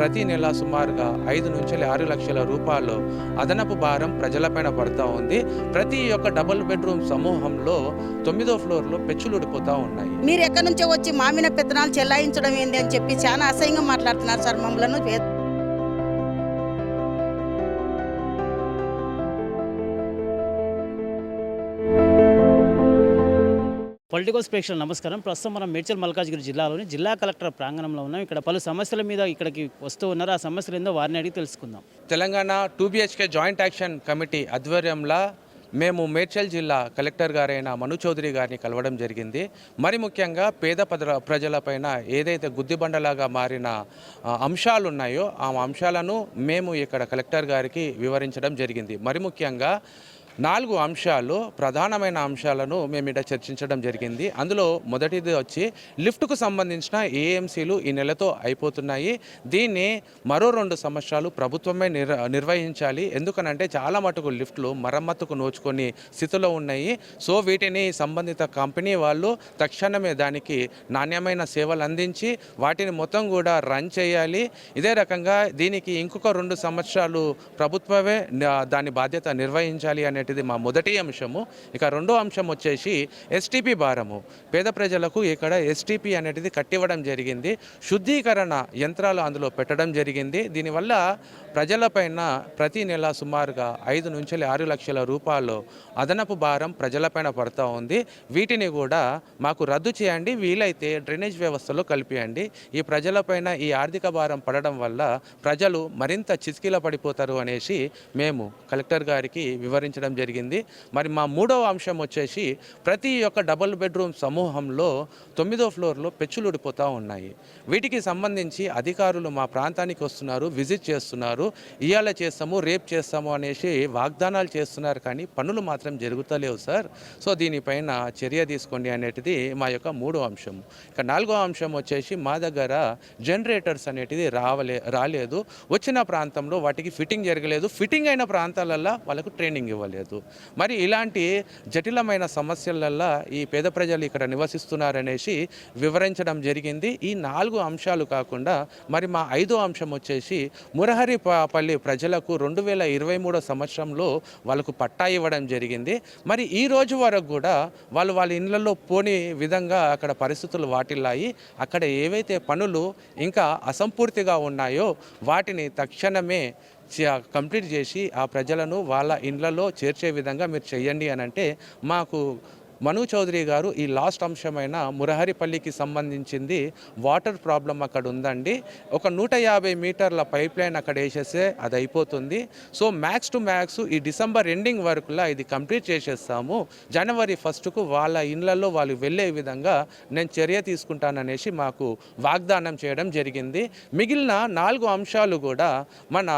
ప్రతి నెల సుమారుగా 5 నుంచి 6 లక్షల రూపాయలు అదనపు భారం ప్రజలపైన పడుతూ ఉంది. ప్రతి ఒక్క డబుల్ బెడ్రూమ్ సమూహంలో 9వ ఫ్లోర్లో పెచ్చులుడిపోతూ ఉన్నాయి. మీరు ఎక్కడి నుంచో వచ్చి మామిన పెత్తనాలు చెల్లాయించడం ఏంది అని చెప్పి చాలా అసహ్యంగా మాట్లాడుతున్నారు సార్ మమ్మల్ని. పొలిటికల్ స్పేక్షల్ నమస్కారం. ప్రస్తుతం మనం మేడ్చల్ మల్కాజ్గిరి జిల్లాలోని జిల్లా కలెక్టర్ ప్రాంగణంలో ఉన్నాం. ఇక్కడ పలు సమస్యల మీద ఇక్కడికి వస్తూ ఉన్నారు. ఆ సమస్యలు ఏందో వారిని అడిగి తెలుసుకుందాం. Telangana 2BHK joint action committee ఆధ్వర్యంలో మేము మేడ్చల్ జిల్లా కలెక్టర్ గారైన మను చౌదరి గారిని కలవడం జరిగింది. మరి ముఖ్యంగా పేద ప్రజలపైన ఏదైతే గుద్దిబండలాగా మారిన అంశాలు ఉన్నాయో ఆ అంశాలను మేము ఇక్కడ కలెక్టర్ గారికి వివరించడం జరిగింది. మరి ముఖ్యంగా 4 అంశాలు, ప్రధానమైన అంశాలను మేము ఇక్కడ చర్చించడం జరిగింది. అందులో మొదటిది వచ్చి లిఫ్ట్కు సంబంధించిన ఏఎంసీలు ఈ నెలతో అయిపోతున్నాయి. దీన్ని మరో 2 సంవత్సరాలు ప్రభుత్వమే నిర్వహించాలి. ఎందుకనంటే చాలా మటుకు లిఫ్ట్లు మరమ్మతుకు నోచుకొని స్థితిలో ఉన్నాయి. సో వీటిని సంబంధిత కంపెనీ వాళ్ళు తక్షణమే దానికి నాణ్యమైన సేవలు అందించి వాటిని మొత్తం కూడా రన్ చేయాలి. ఇదే రకంగా దీనికి ఇంకొక 2 సంవత్సరాలు ప్రభుత్వమే దాని బాధ్యత నిర్వహించాలి అనేటిది మా మొదటి అంశము. ఇక రెండో అంశం వచ్చేసి ఎస్టీపీ భారము. పేద ప్రజలకు ఇక్కడ ఎస్టీపీ అనేటిది కట్టివ్వడం జరిగింది. శుద్ధీకరణ యంత్రాలు అందులో పెట్టడం జరిగింది. దీనివల్ల ప్రజలపైన ప్రతి నెల సుమారుగా 5 నుంచి 6 లక్షల రూపాయలు అదనపు భారం ప్రజలపైన పడుతూ ఉంది. వీటిని కూడా మాకు రద్దు చేయండి, వీలైతే డ్రైనేజ్ వ్యవస్థలో కలిపియండి. ఈ ప్రజలపైన ఈ ఆర్థిక భారం పడడం వల్ల ప్రజలు మరింత చితికిల పడిపోతారు అనేసి మేము కలెక్టర్ గారికి వివరించడం జరిగింది. మరి మా 3వ అంశం వచ్చేసి ప్రతి ఒక్క డబుల్ బెడ్రూమ్ సమూహంలో 9వ ఫ్లోర్లో పెచ్చులుడిపోతూ ఉన్నాయి. వీటికి సంబంధించి అధికారులు మా ప్రాంతానికి వస్తున్నారు, విజిట్ చేస్తున్నారు. ఇవాళ చేస్తాము, రేపు చేస్తాము అనేసి వాగ్దానాలు చేస్తున్నారు, కానీ పనులు మాత్రం జరుగుతలేవు సార్. సో దీనిపైన చర్య తీసుకోండి అనేటిది మా యొక్క 3వ అంశం. ఇక 4వ అంశం వచ్చేసి మా దగ్గర జనరేటర్స్ అనేటిది రాలేదు. వచ్చిన ప్రాంతంలో వాటికి ఫిట్టింగ్ జరగలేదు. ఫిట్టింగ్ అయిన ప్రాంతాలల్లో వాళ్ళకు ట్రైనింగ్ ఇవ్వలేదు. మరి ఇలాంటి జటిలమైన సమస్యలల్లో ఈ పేద ప్రజలు ఇక్కడ నివసిస్తున్నారనేసి వివరించడం జరిగింది. ఈ 4 అంశాలు కాకుండా మరి మా 5వ అంశం వచ్చేసి మురహరిపల్లి ప్రజలకు 2023 సంవత్సరంలో వాళ్ళకు పట్టా ఇవ్వడం జరిగింది. మరి ఈ రోజు వరకు కూడా వాళ్ళ ఇళ్లలో పోని విధంగా అక్కడ పరిస్థితులు వాటిల్లాయి. అక్కడ ఏవైతే పనులు ఇంకా అసంపూర్తిగా ఉన్నాయో వాటిని తక్షణమే కంప్లీట్ చేసి ఆ ప్రజలను వాళ్ళ ఇండ్లలో చేర్చే విధంగా మీరు చేయండి అని అంటే మాకు మను చౌదరి గారు ఈ లాస్ట్ అంశమైన మురహరిపల్లికి సంబంధించింది వాటర్ ప్రాబ్లం అక్కడ ఉందండి. ఒక 150 మీటర్ల పైప్ లైన్ అక్కడ వేసేస్తే అది అయిపోతుంది. సో మ్యాక్స్ టు మ్యాక్స్ ఈ డిసెంబర్ ఎండింగ్ వరకులా ఇది కంప్లీట్ చేసేస్తాము. జనవరి 1కు వాళ్ళ ఇళ్లలో వాళ్ళు వెళ్ళే విధంగా నేను చర్య తీసుకుంటాననేసి మాకు వాగ్దానం చేయడం జరిగింది. మిగిలిన 4 అంశాలు కూడా మన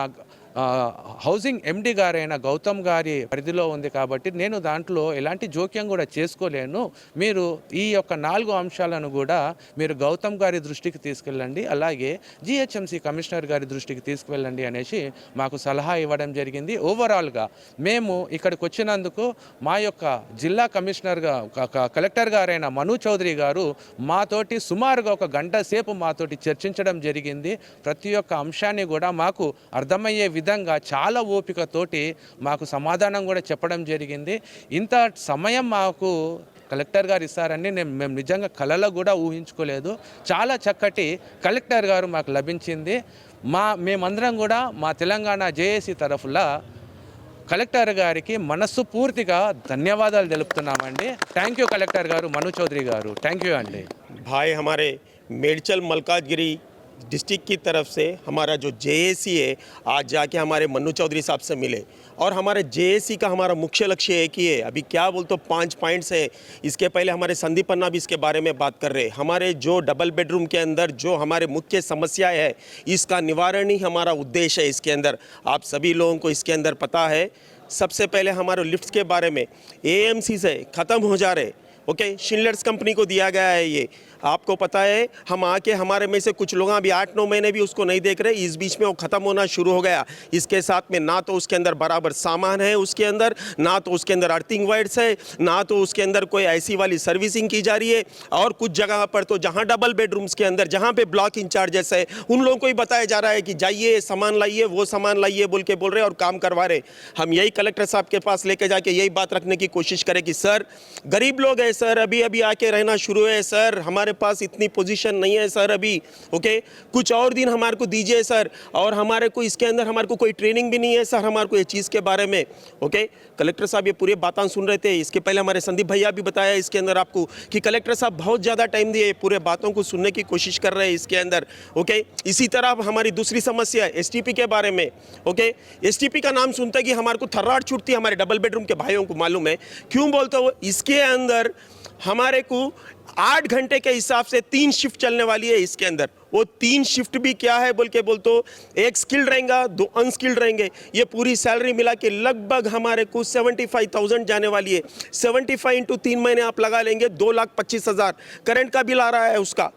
హౌసింగ్ ఎండి గారైన గౌతమ్ గారి పరిధిలో ఉంది కాబట్టి నేను దాంట్లో ఎలాంటి జోక్యం కూడా చేసుకోలేను. మీరు ఈ యొక్క 4 అంశాలను కూడా మీరు గౌతమ్ గారి దృష్టికి తీసుకెళ్ళండి, అలాగే జిహెచ్ఎంసీ కమిషనర్ గారి దృష్టికి తీసుకువెళ్ళండి అనేసి మాకు సలహా ఇవ్వడం జరిగింది. ఓవరాల్గా మేము ఇక్కడికి వచ్చినందుకు మా యొక్క జిల్లా కమిషనర్గా కలెక్టర్ గారైన మను చౌదరి గారు మాతోటి సుమారుగా 1 గంట సేపు మాతోటి చర్చించడం జరిగింది. ప్రతి ఒక్క అంశాన్ని కూడా మాకు అర్థమయ్యే విధంగా చాలా ఓపికతోటి మాకు సమాధానం కూడా చెప్పడం జరిగింది. ఇంత సమయం మాకు కలెక్టర్ గారు ఇస్తారని మేము నిజంగా కలలో కూడా ఊహించుకోలేదు. చాలా చక్కటి కలెక్టర్ గారు మాకు లభించింది. మేమందరం కూడా మా తెలంగాణ జేఏసీ తరఫులా కలెక్టర్ గారికి మనస్సు పూర్తిగా ధన్యవాదాలు తెలుపుతున్నామండి. థ్యాంక్ యూ కలెక్టర్ గారు, మను చౌదరి గారు, థ్యాంక్ యూ అండి. भाई हमारे मेडचल मलकाजगिरी डिस्ट्रिक्ट की तरफ से हमारा जो जेएसी है आज जाके हमारे मन्नू चौधरी साहब से मिले और हमारे जेएसी का हमारा मुख्य लक्ष्य एक ही है. अभी क्या बोलते 5 पॉइंट्स है. इसके पहले हमारे संदीप अन्ना भी इसके बारे में बात कर रहे हैं. हमारे जो डबल बेडरूम के अंदर जो हमारे मुख्य समस्या है इसका निवारण ही हमारा उद्देश्य है. इसके अंदर आप सभी लोगों को इसके अंदर पता है. सबसे पहले हमारे लिफ्ट के बारे में एएमसी से ख़त्म हो जा रहे ओके, शिनलर्स कंपनी को दिया गया है ये। आपको पता है, हम आके हमारे में से कुछ लोग अभी 8-9 महीने भी उसको नहीं देख रहे, इस बीच में वो ख़त्म होना शुरू हो गया। इसके साथ में ना तो उसके अंदर बराबर सामान है, उसके अंदर ना तो उसके अंदर अर्थिंग वायर्स है, ना तो उसके अंदर कोई ऐसी वाली सर्विसिंग की जा रही है। और कुछ जगह पर तो जहाँ डबल बेडरूम्स के अंदर जहाँ पे ब्लॉक इंचार्जेस है, उन लोगों को ही बताया जा रहा है कि जाइए सामान लाइए, वो सामान लाइए बोल के बोल रहे और काम करवा रहे। हम यही कलेक्टर साहब के पास लेके जाके यही बात रखने की कोशिश करें कि सर, गरीब लोग हैं सर, अभी अभी आके रहना शुरू है सर, हमारे पास इतनी पोजीशन नहीं है सर अभी। ओके, कुछ और दिन हमारे को दीजिए सर, और हमारे को इसके अंदर हमारे को कोई ट्रेनिंग भी नहीं है सर हमारे को ये चीज़ के बारे में। ओके, कलेक्टर साहब ये पूरे बातें सुन रहे थे। इसके पहले हमारे संदीप भैया भी बताया इसके अंदर आपको कि कलेक्टर साहब बहुत ज़्यादा टाइम दिए, पूरे बातों को सुनने की कोशिश कर रहे हैं इसके अंदर। ओके, इसी तरह हमारी दूसरी समस्या एसटीपी के बारे में। ओके, एसटीपी का नाम सुनते कि हमारे को थर्राट छूटती है, हमारे डबल बेडरूम के भाइयों को मालूम है क्यों बोलते हो। इसके अंदर हमारे को 8 घंटे के हिसाब से 3 शिफ्ट चलने वाली है इसके अंदर। वो 3 शिफ्ट भी क्या है बोल के बोलते हो, एक स्किल्ड रहेगा, 2 अनस्किल्ड रहेंगे। ये पूरी सैलरी मिला के लगभग हमारे को 75,000 जाने वाली है। 75 इंटू 3 महीने आप लगा लेंगे 2,25,000 करंट का बिल आ रहा है उसका।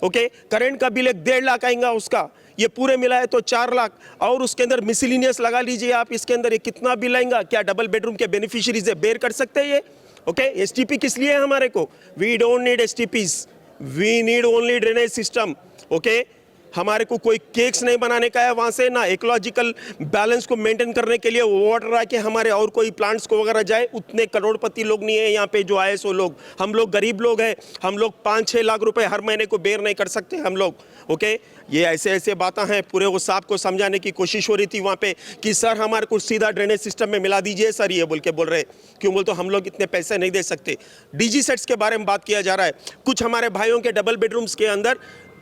ओके, करंट का बिल 1.5 लाख आएगा उसका, ये पूरे मिला है तो 4 लाख, और उसके अंदर मिसलिनियस लगा लीजिए आप इसके अंदर, ये कितना बिल आएगा। क्या डबल बेडरूम के बेनिफिशियरीज बेयर कर सकते हैं ये? ओके, एसटीपी किस लिए है हमारे को? We don't need STPs, we need only drainage system. Okay, हमारे को कोई केक्स नहीं बनाने का है वहाँ से, ना इकोलॉजिकल बैलेंस को मेंटेन करने के लिए वाटर आके हमारे और कोई प्लांट्स को वगैरह जाए। उतने करोड़पति लोग नहीं है यहाँ पे जो आए सो लोग, हम लोग गरीब लोग हैं, हम लोग 5-6 लाख रुपए हर महीने को बेयर नहीं कर सकते हम लोग। ओके, ये ऐसे ऐसे बातें हैं। पूरे वो साहब को समझाने की कोशिश हो रही थी वहाँ पे कि सर हमारे को सीधा ड्रेनेज सिस्टम में मिला दीजिए सर, ये बोल रहे। क्यों बोल तो हम लोग इतने पैसे नहीं दे सकते। डीजी सेट्स के बारे में बात किया जा रहा है। कुछ हमारे भाइयों के डबल बेडरूम्स के अंदर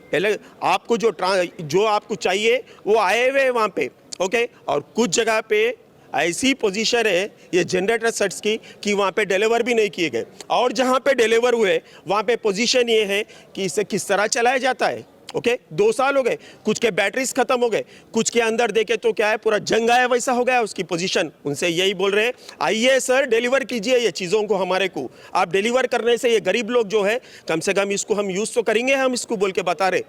पहले आपको जो आपको चाहिए वो आए हुए वहाँ पे। ओके, और कुछ जगह पे ऐसी पोजीशन है ये जनरेटर सेट्स की कि वहाँ पे डिलीवर भी नहीं किए गए, और जहाँ पे डिलीवर हुए वहाँ पे पोजीशन ये है कि इसे किस तरह चलाया जाता है। ओके, 2 साल हो गए, कुछ के बैटरीज खत्म हो गए, कुछ के अंदर देखे तो क्या है पूरा जंग आया वैसा हो गया उसकी पोजीशन। उनसे यही बोल रहे हैं, आइए सर डिलीवर कीजिए ये चीज़ों को हमारे को। आप डिलीवर करने से ये गरीब लोग जो है कम से कम इसको हम यूज़ तो करेंगे, हम इसको बोल के बता रहे।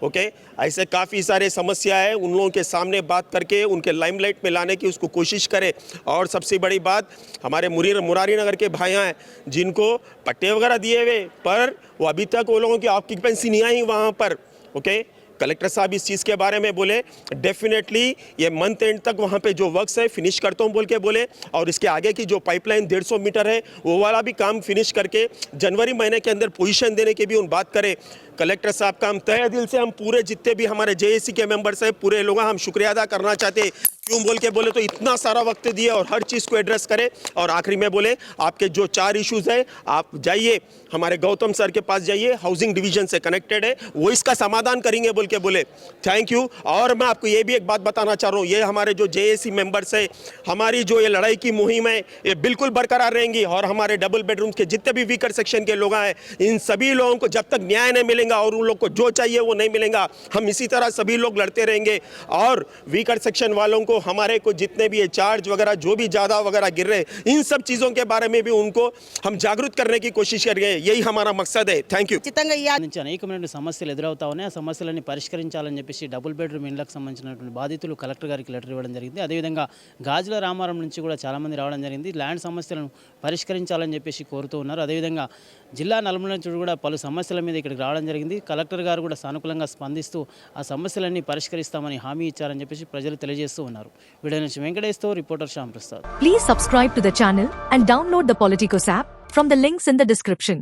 ओके, ऐसे काफ़ी सारे समस्या है, उन लोगों के सामने बात करके उनके लाइमलाइट में लाने की उसको कोशिश करें। और सबसे बड़ी बात, हमारे मुरारी नगर के भाइयाँ हैं जिनको पट्टे वगैरह दिए हुए, पर वो अभी तक वो लोगों की ऑक्यूपेंसी नहीं आई वहाँ पर। ओके, कलेक्टर साहब इस चीज़ के बारे में बोले डेफिनेटली ये मंथ एंड तक वहाँ पे जो वर्क्स है फिनिश करता हूँ बोल के बोले, और इसके आगे की जो पाइपलाइन 150 मीटर है वो वाला भी काम फिनिश करके जनवरी महीने के अंदर पोजीशन देने की भी उन बात करें। कलेक्टर साहब का हम तहे दिल से, हम पूरे जितने भी हमारे जेएसी के मेंबर्स हैं पूरे लोग हम शुक्रिया अदा करना चाहते हैं। क्यों बोल के बोले तो इतना सारा वक्त दिए और हर चीज़ को एड्रेस करें। और आखिरी में बोले आपके जो 4 इश्यूज़ है आप जाइए हमारे गौतम सर के पास जाइए, हाउसिंग डिवीजन से कनेक्टेड है, वो इसका समाधान करेंगे बोल के बोले। Thank you. और मैं आपको ये भी एक बात बताना चाह रहा हूँ, ये हमारे जो जेएसी मेंबर्स है, हमारी जो ये लड़ाई की मुहिम है ये बिल्कुल बरकरार रहेंगी। और हमारे डबल बेडरूम के जितने भी वीकर सेक्शन के लोग हैं, इन सभी लोगों को जब तक न्याय नहीं मिलेगा और उन लोग को जो चाहिए वो नहीं मिलेगा, हम इसी तरह सभी लोग लड़ते रहेंगे। और वीकर सेक्शन वालों को हमारे को जितने भी ये चार्ज वगैरह जो भी ज़्यादा वगैरह गिर रहे, इन सब चीज़ों के बारे में भी उनको हम जागरूक करने की कोशिश करेंगे, यही हमारा मकसद है। Thank you. నుంచి అనేకమైన సమస్యలు ఎదురవుతా ఉన్నాయి. ఆ సమస్యలన్నీ పరిష్కరించాలని చెప్పేసి డబుల్ బెడ్రూమ్ ఇళ్లకు సంబంధించినటువంటి బాధితులు కలెక్టర్ గారికి లెటర్ ఇవ్వడం జరిగింది. అదేవిధంగా గాజుల రామారం నుంచి కూడా చాలామంది రావడం జరిగింది. ల్యాండ్ సమస్యలను పరిష్కరించాలని చెప్పేసి కోరుతూ ఉన్నారు. అదేవిధంగా జిల్లా నలుమూల నుంచి కూడా పలు సమస్యల మీద ఇక్కడికి రావడం జరిగింది. కలెక్టర్ గారు కూడా సానుకూలంగా స్పందిస్తూ ఆ సమస్యలన్నీ పరిష్కరిస్తామని హామీ ఇచ్చారని చెప్పేసి ప్రజలు తెలియజేస్తూ ఉన్నారు. వీడియో నుంచి వెంకటేష్తో reporter Shyam Prasad. Please subscribe to the channel and download the Politicos app from the links in the description.